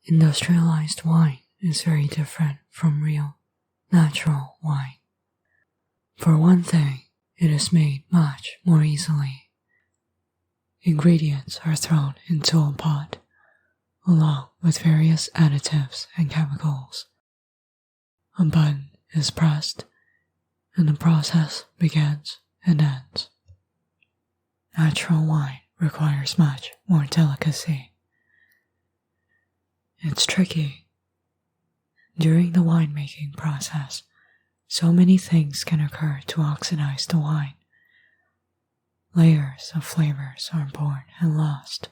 Industrialized wine is very different from real, natural wine. For one thing, it is made much more easily. Ingredients are thrown into a pot, along with various additives and chemicals. A button is pressed, and the process begins and ends. Natural wine requires much more delicacy. It's tricky. During the winemaking process, so many things can occur to oxidize the wine. Layers of flavors are born and lost,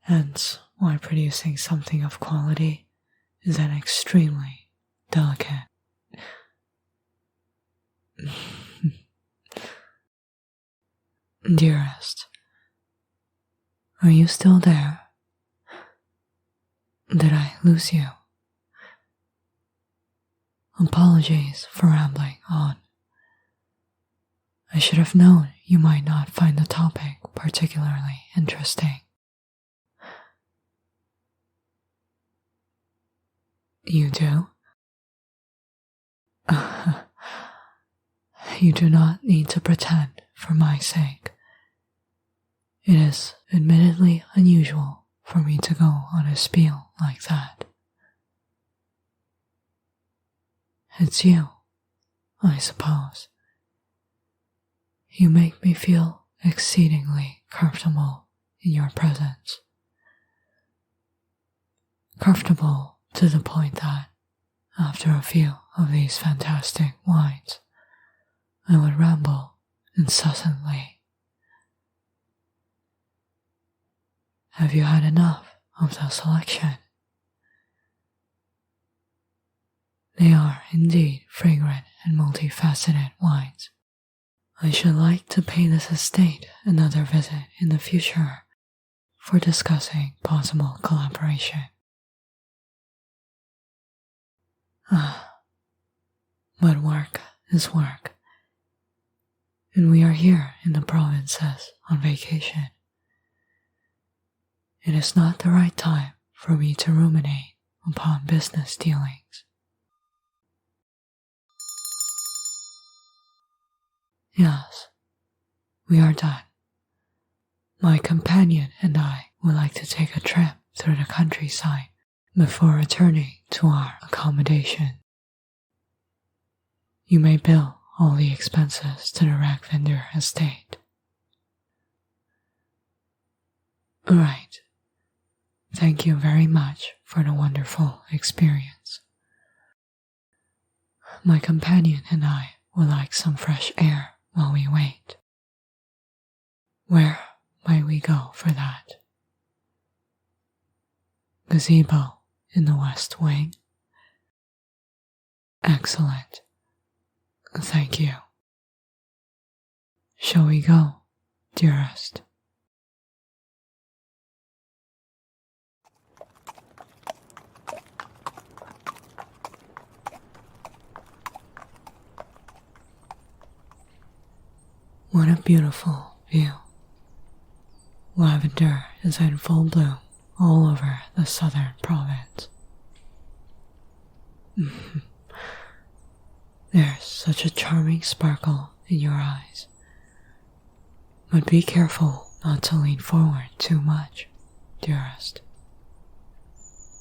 hence why producing something of quality is an extremely delicate. Dearest, are you still there? Did I lose you? Apologies for rambling on. I should have known you might not find the topic particularly interesting. You do? You do not need to pretend for my sake. It is admittedly unusual for me to go on a spiel like that. It's you, I suppose. You make me feel exceedingly comfortable in your presence. Comfortable to the point that, after a few of these fantastic wines, I would ramble incessantly. Have you had enough of the selection? They are indeed fragrant and multifaceted wines. I should like to pay this estate another visit in the future for discussing possible collaboration. But work is work, and we are here in the provinces on vacation. It is not the right time for me to ruminate upon business dealings. Yes, we are done. My companion and I would like to take a trip through the countryside before returning to our accommodation. You may bill all the expenses to the Ravender estate. Alright. Thank you very much for the wonderful experience. My companion and I would like some fresh air while we wait. Where might we go for that? Gazebo in the west wing? Excellent. Thank you. Shall we go, dearest? What a beautiful view. Lavender is in full bloom all over the southern province. There's such a charming sparkle in your eyes. But be careful not to lean forward too much, dearest.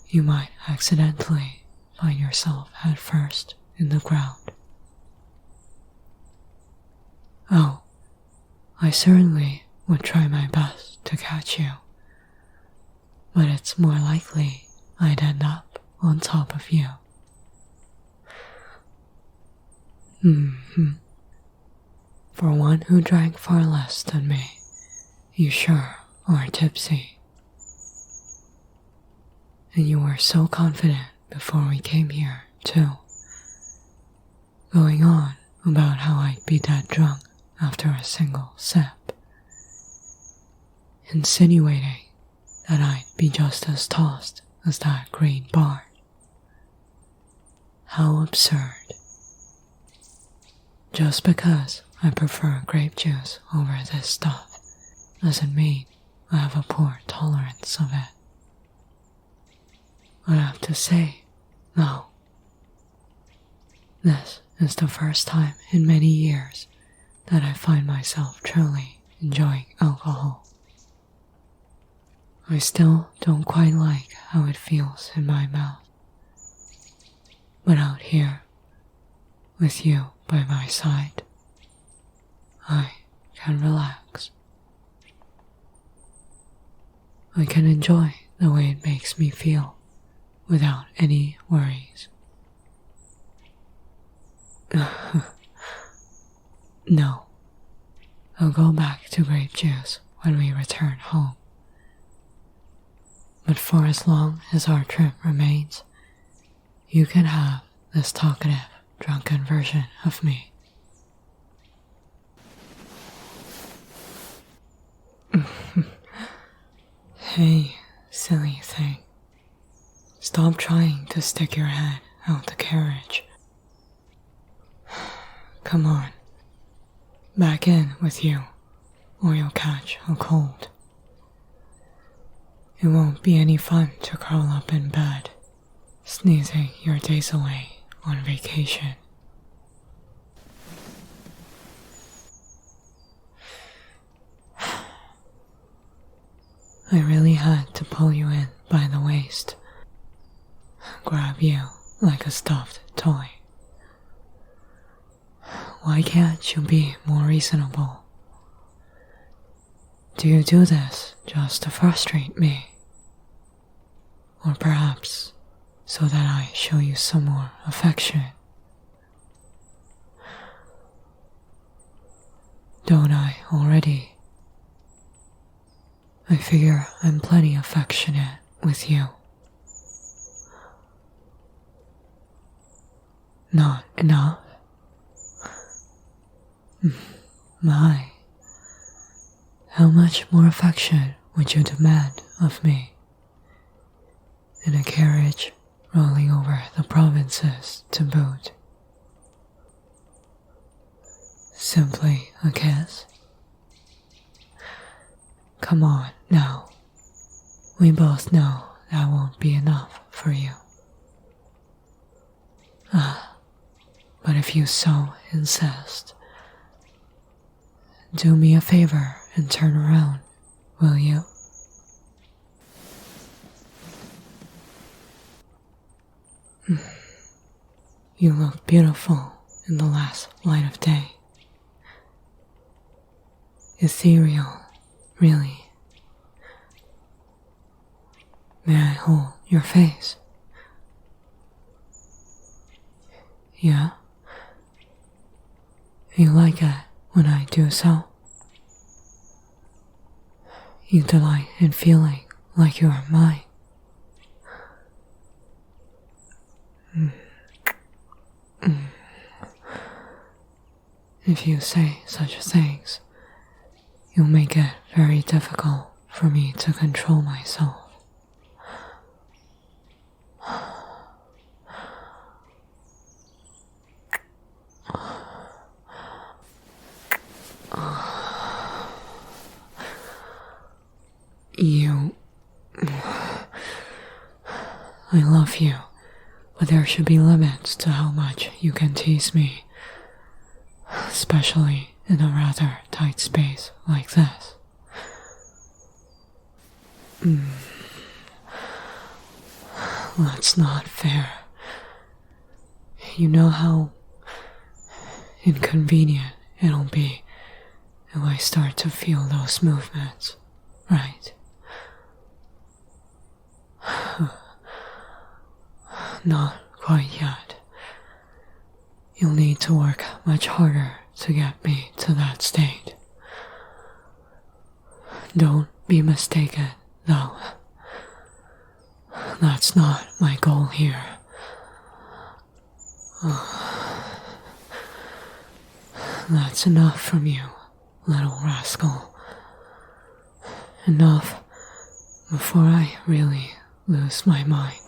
You might accidentally find yourself head first in the ground. Oh, I certainly would try my best to catch you, but it's more likely I'd end up on top of you. For one who drank far less than me, you sure are tipsy. And you were so confident before we came here, too, going on about how I'd be dead drunk after a single sip, insinuating that I'd be just as tossed as that green barn. How absurd. Just because I prefer grape juice over this stuff doesn't mean I have a poor tolerance of it. I have to say, though. This is the first time in many years that I find myself truly enjoying alcohol. I still don't quite like how it feels in my mouth. But out here, with you by my side, I can relax. I can enjoy the way it makes me feel without any worries. No, I'll go back to grape juice when we return home. But for as long as our trip remains, you can have this talkative, drunken version of me. Hey, silly thing. Stop trying to stick your head out the carriage. Come on. Back in with you, or you'll catch a cold. It won't be any fun to curl up in bed, sneezing your days away on vacation. I really had to pull you in by the waist, grab you like a stuffed toy. Why can't you be more reasonable? Do you do this just to frustrate me? Or perhaps so that I show you some more affection? Don't I already? I figure I'm plenty affectionate with you. Not enough? My, how much more affection would you demand of me? In a carriage rolling over the provinces to boot. Simply a kiss? Come on now. We both know that won't be enough for you. But if you so insist, do me a favor and turn around, will you? You look beautiful in the last light of day. Ethereal, really. May I hold your face? Yeah? You like it when I do so? You delight in feeling like you are mine. If you say such things, you'll make it very difficult for me to control myself. I love you, but there should be limits to how much you can tease me, especially in a rather tight space like this. That's not fair. You know how inconvenient it'll be if I start to feel those movements, right? Not quite yet. You'll need to work much harder to get me to that state. Don't be mistaken, though. That's not my goal here. That's enough from you, little rascal. Enough before I really lose my mind.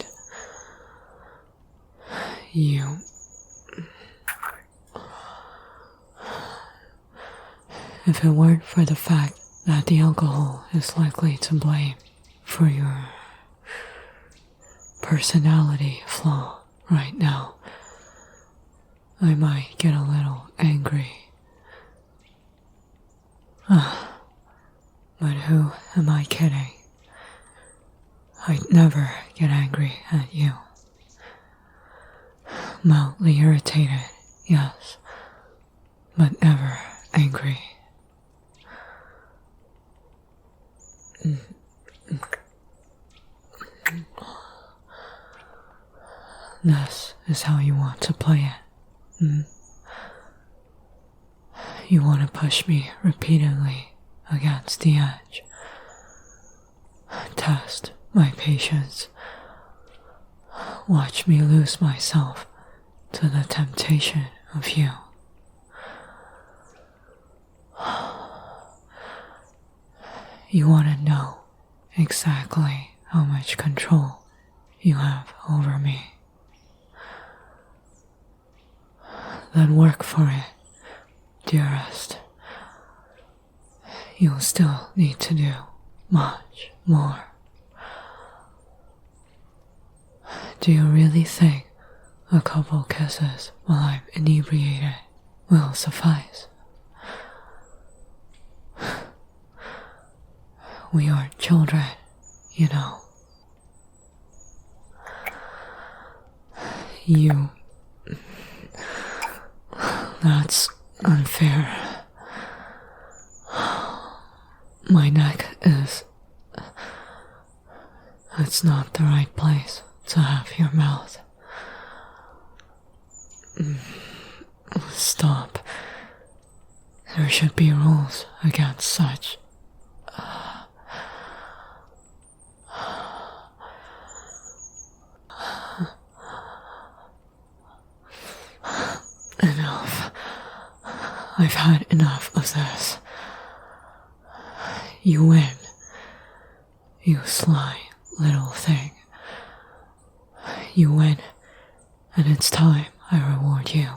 If it weren't for the fact that the alcohol is likely to blame for your personality flaw right now. I might get a little angry. But who am I kidding? I'd never get angry at you. Mildly irritated, yes, but never angry. This is how you want to play it. You want to push me repeatedly against the edge. Test my patience. Watch me lose myself to the temptation of you. You want to know exactly how much control you have over me. Then work for it, dearest. You'll still need to do much more. Do you really think a couple kisses while I'm inebriated will suffice? We aren't children, you know. That's unfair. My neck is... It's not the right place to have your mouth. Stop. There should be rules against such. Enough. I've had enough of this. You win. You sly little thing. You win, and it's time I reward you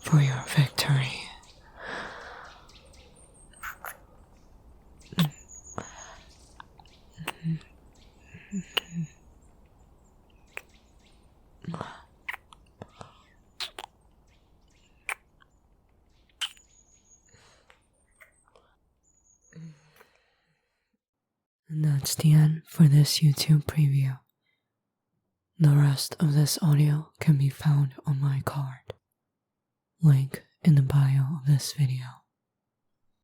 for your victory. And that's the end for this YouTube preview. The rest of this audio can be found on my card. Link in the bio of this video.